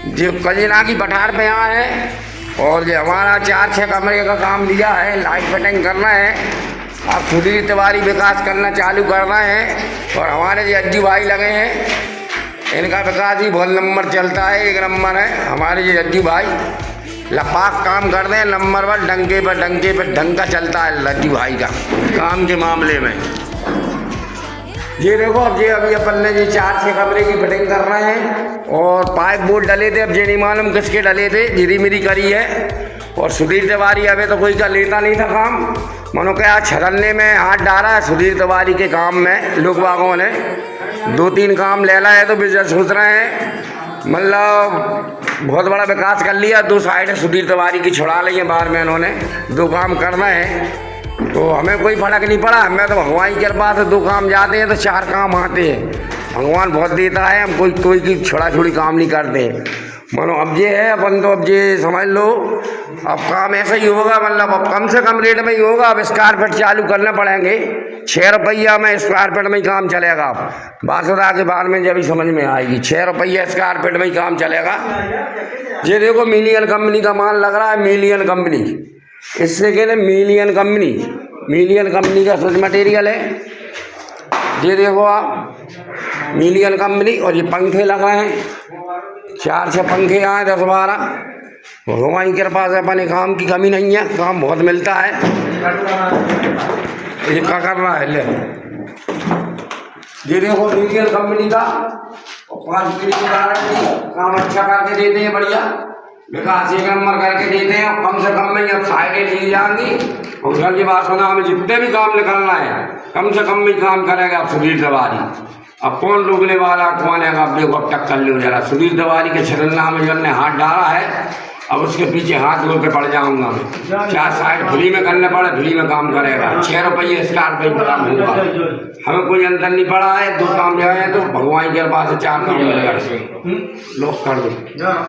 जो कजीना की पठार पे आए हैं और जो हमारा 4-6 कमरे का काम दिया है, लाइट फिटिंग करना है, अब सुधीर तिवारी विकास करना चालू करना है। और हमारे जो अज्जू भाई लगे हैं, इनका विकास ही बहुत नंबर चलता है, 1 नंबर है। हमारे जो अज्जू भाई लपाक काम करते हैं, नंबर 1, डंके पर ढंग का चलता है अज्जू भाई का काम के मामले में। ये देखो, अब ये अभी अपन ने ये 4-6 कमरे की फिटिंग कर रहे हैं और पाइप बोर्ड डले थे। अब ये नहीं मालूम किसके डले थे, धीरे मेरी करी है। और सुधीर तिवारी अभी तो कोई का लेता नहीं था काम, मनो क्या छरलने में हाथ डाला है सुधीर तिवारी के काम में। लोग बागों ने 2-3 काम ले ला है तो बिजनेस सोच रहे हैं, मतलब बहुत बड़ा विकास कर लिया। 2 साइड सुधीर तिवारी की छुड़ा ली है बाहर में, इन्होंने 2 काम करना है। तो हमें कोई फर्क नहीं पड़ा, हमें तो भगवान की कृपा से 2 काम जाते हैं तो 4 काम आते हैं। भगवान बहुत देता है, हम कोई की छोड़ा छोड़ी काम नहीं करते। मानो अब ये है, अपन तो अब ये समझ लो अब काम ऐसा ही होगा, मतलब अब कम से कम रेट में ही होगा। अब स्क्वायर फीट चालू करने पड़ेंगे, 6 रुपया में स्क्वायर फीट में ही काम चलेगा। बासुदा के बारे में जब ही समझ में आएगी, 6 रुपया स्क्वायर फीट में ही काम चलेगा। ये देखो मिलियन कंपनी का माल लग रहा है, मिलियन कंपनी, इससे कहते मिलियन कंपनी का स्विच मटेरियल है। ये देखो आप, मिलियन कंपनी। और ये पंखे लगाए हैं, 4-6 पंखे आए, 10-12। भगवान की कृपा से अपने काम की कमी नहीं है, काम बहुत मिलता है। ये क्या कर रहा है ले, ये देखो मिलियन कंपनी का 5 पीढ़ी की गारंटी, काम अच्छा करके देते हैं, बढ़िया विकास 1 नंबर करके देते हैं। कम से कम में अब साइडें ली जाएंगी। और घर की बात सुना, हमें जितने भी काम निकलना है कम से कम में काम करेगा अब सुधीर तिवारी। अब कौन रोकने वाला, कौन है? अब देखो, अब टक्कर लो जरा। सुधीर तिवारी के छरन्ना में जब ने हाथ डाला है, अब उसके पीछे हाथ धो के पड़ जाऊंगा मैं। 4 साइड फ्री में करने पड़े, फ्री में काम करेगा। 6 रुपये स्क्वायर फीट काम होगा, हमें कोई अंतर नहीं पड़ा है। 2 काम जाए तो भगवान की कृपा से 4 काम मिल गए, लोग कर दो।